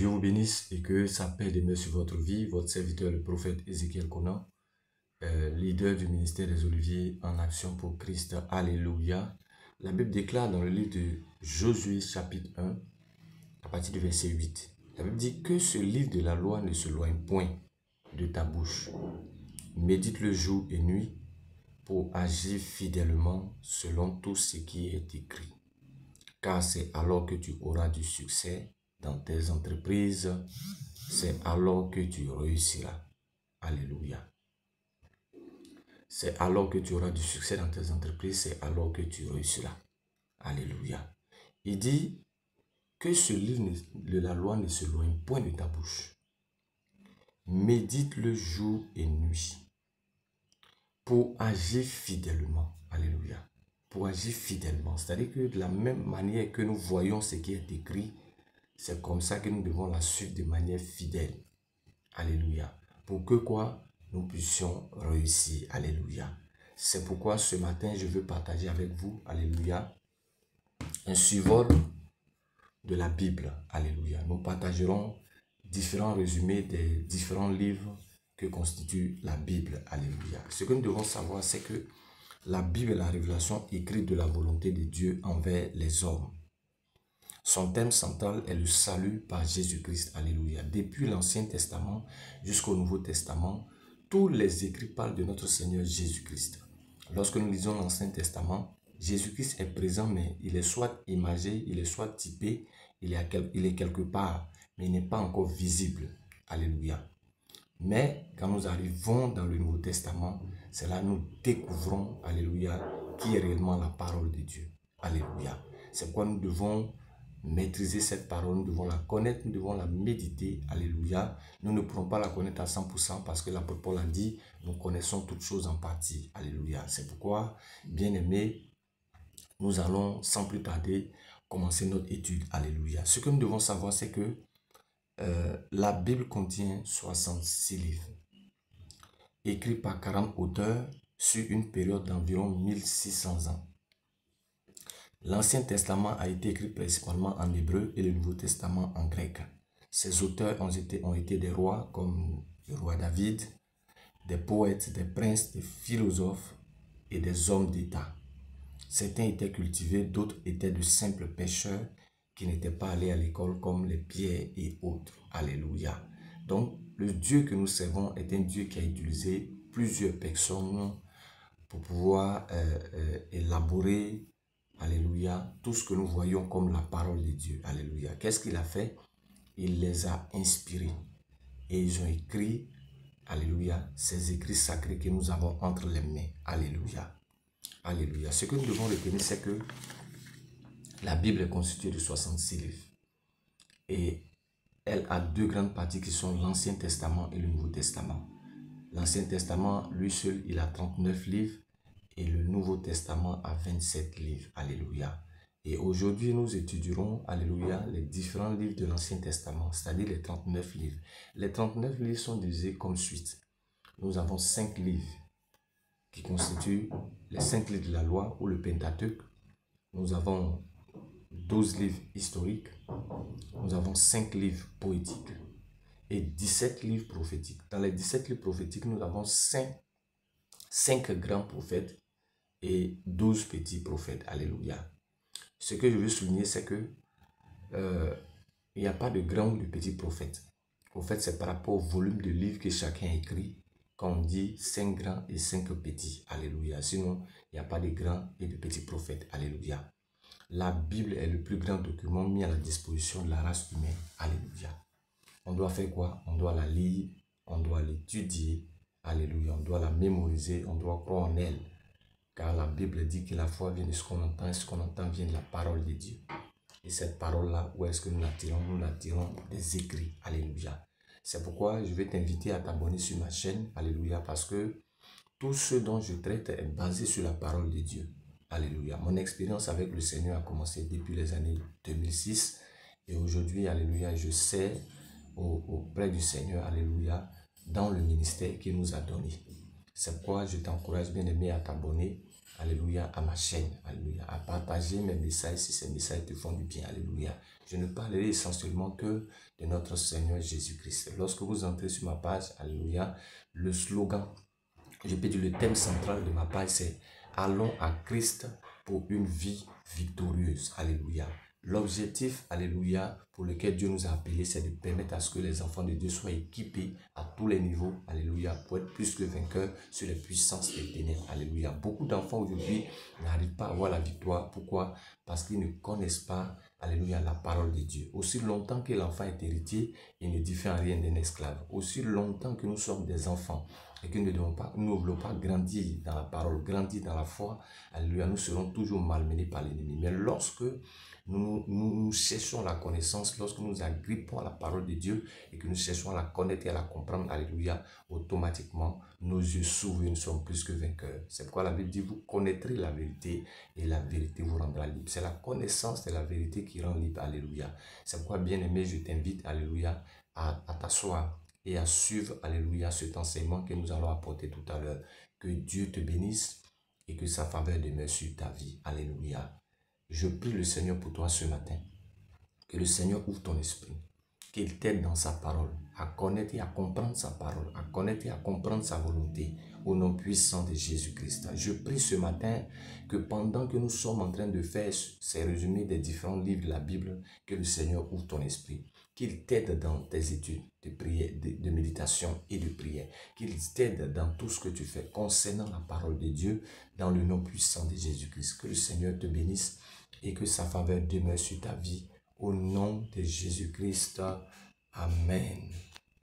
Dieu vous bénisse et que sa paix demeure sur votre vie. Votre serviteur, le prophète Ézéchiel Conan, leader du ministère des Oliviers en action pour Christ. Alléluia. La Bible déclare dans le livre de Josué chapitre 1, à partir du verset 8. La Bible dit que ce livre de la loi ne se loigne point de ta bouche. Médite-le jour et nuit pour agir fidèlement selon tout ce qui est écrit. Car c'est alors que tu auras du succès dans tes entreprises, c'est alors que tu réussiras. Alléluia. C'est alors que tu auras du succès dans tes entreprises, c'est alors que tu réussiras. Alléluia. Il dit que ce livre de la loi ne se loigne point de ta bouche. Médite-le jour et nuit pour agir fidèlement. Alléluia. Pour agir fidèlement. C'est-à-dire que de la même manière que nous voyons ce qui est écrit, c'est comme ça que nous devons la suivre de manière fidèle. Alléluia. Pour que quoi? Nous puissions réussir. Alléluia. C'est pourquoi ce matin, je veux partager avec vous, alléluia, un survol de la Bible. Alléluia. Nous partagerons différents résumés des différents livres que constitue la Bible. Alléluia. Ce que nous devons savoir, c'est que la Bible est la révélation écrite de la volonté de Dieu envers les hommes. Son thème central est le salut par Jésus-Christ. Alléluia. Depuis l'Ancien Testament jusqu'au Nouveau Testament, tous les écrits parlent de notre Seigneur Jésus-Christ. Lorsque nous lisons l'Ancien Testament, Jésus-Christ est présent, mais il est soit imagé, il est soit typé, il est quelque part, mais il n'est pas encore visible. Alléluia. Mais quand nous arrivons dans le Nouveau Testament, c'est là que nous découvrons, alléluia, qui est réellement la parole de Dieu. Alléluia. C'est pourquoi nous devons maîtriser cette parole, nous devons la connaître, nous devons la méditer. Alléluia. Nous ne pourrons pas la connaître à 100% parce que l'apôtre Paul a dit, nous connaissons toutes choses en partie. Alléluia. C'est pourquoi, bien aimés, nous allons sans plus tarder commencer notre étude. Alléluia. Ce que nous devons savoir, c'est que la Bible contient 66 livres, écrits par 40 auteurs sur une période d'environ 1600 ans. L'Ancien Testament a été écrit principalement en hébreu et le Nouveau Testament en grec. Ces auteurs ont été des rois comme le roi David, des poètes, des princes, des philosophes et des hommes d'État. Certains étaient cultivés, d'autres étaient de simples pêcheurs qui n'étaient pas allés à l'école comme les Pierre et autres. Alléluia. Donc, le Dieu que nous servons est un Dieu qui a utilisé plusieurs personnes pour pouvoir élaborer, alléluia, tout ce que nous voyons comme la parole de Dieu. Alléluia. Qu'est-ce qu'il a fait? Il les a inspirés et ils ont écrit, alléluia, ces écrits sacrés que nous avons entre les mains. Alléluia. Alléluia. Ce que nous devons retenir, c'est que la Bible est constituée de 66 livres. Et elle a deux grandes parties qui sont l'Ancien Testament et le Nouveau Testament. L'Ancien Testament, lui seul, il a 39 livres et le Nouveau Testament a 27 livres. Alléluia. Et aujourd'hui, nous étudierons, alléluia, les différents livres de l'Ancien Testament, c'est-à-dire les 39 livres. Les 39 livres sont divisés comme suite. Nous avons 5 livres qui constituent les 5 livres de la loi ou le Pentateuque. Nous avons 12 livres historiques. Nous avons 5 livres poétiques et 17 livres prophétiques. Dans les 17 livres prophétiques, nous avons 5 grands prophètes et 12 petits prophètes. Alléluia. Ce que je veux souligner, c'est que il n'y a pas de grand ou de petit prophète. Prophète, c'est par rapport au volume de livres que chacun a écrit. Quand on dit 5 grands et 5 petits. Alléluia. Sinon, il n'y a pas de grands et de petits prophètes. Alléluia. La Bible est le plus grand document mis à la disposition de la race humaine. Alléluia. On doit faire quoi? On doit la lire, on doit l'étudier. Alléluia. On doit la mémoriser, on doit croire en elle. Car la Bible dit que la foi vient de ce qu'on entend et ce qu'on entend vient de la parole de Dieu. Et cette parole-là, où est-ce que nous la tirons? Nous la tirons des écrits. Alléluia. C'est pourquoi je vais t'inviter à t'abonner sur ma chaîne. Alléluia. Parce que tout ce dont je traite est basé sur la parole de Dieu. Alléluia. Mon expérience avec le Seigneur a commencé depuis les années 2006. Et aujourd'hui, alléluia, je sers auprès du Seigneur, alléluia, dans le ministère qu'il nous a donné. C'est pourquoi je t'encourage, bien aimé, à t'abonner alléluia, à ma chaîne, alléluia, à partager mes messages si ces messages te font du bien, alléluia. Je ne parlerai essentiellement que de notre Seigneur Jésus-Christ. Lorsque vous entrez sur ma page, alléluia, le slogan, je peux dire le thème central de ma page, c'est « Allons à Christ pour une vie victorieuse », alléluia. L'objectif, alléluia, pour lequel Dieu nous a appelés, c'est de permettre à ce que les enfants de Dieu soient équipés à tous les niveaux, alléluia, pour être plus que vainqueurs sur les puissances des ténèbres, alléluia. Beaucoup d'enfants aujourd'hui n'arrivent pas à avoir la victoire. Pourquoi? Parce qu'ils ne connaissent pas, alléluia, la parole de Dieu. Aussi longtemps que l'enfant est héritier, il ne diffère en rien d'un esclave. Aussi longtemps que nous sommes des enfants et que nous ne voulons pas grandir dans la parole, grandir dans la foi, alléluia, nous serons toujours malmenés par l'ennemi. Mais lorsque nous cherchons la connaissance, lorsque nous agrippons à la parole de Dieu et que nous cherchons à la connaître et à la comprendre, alléluia, automatiquement, nos yeux s'ouvrent et nous sommes plus que vainqueurs. C'est pourquoi la Bible dit, vous connaîtrez la vérité et la vérité vous rendra libre. C'est la connaissance de la vérité qui rend libre, alléluia. C'est pourquoi, bien-aimé, je t'invite, alléluia, à t'asseoir et à suivre, alléluia, cet enseignement que nous allons apporter tout à l'heure. Que Dieu te bénisse et que sa faveur demeure sur ta vie, alléluia. Je prie le Seigneur pour toi ce matin. Que le Seigneur ouvre ton esprit. Qu'il t'aide dans sa parole, à connaître et à comprendre sa parole, à connaître et à comprendre sa volonté, au nom puissant de Jésus-Christ. Je prie ce matin que pendant que nous sommes en train de faire ces résumés des différents livres de la Bible, que le Seigneur ouvre ton esprit. Qu'il t'aide dans tes études de prière, de méditation et de prière. Qu'il t'aide dans tout ce que tu fais concernant la parole de Dieu, dans le nom puissant de Jésus-Christ. Que le Seigneur te bénisse et que sa faveur demeure sur ta vie. Au nom de Jésus-Christ. Amen.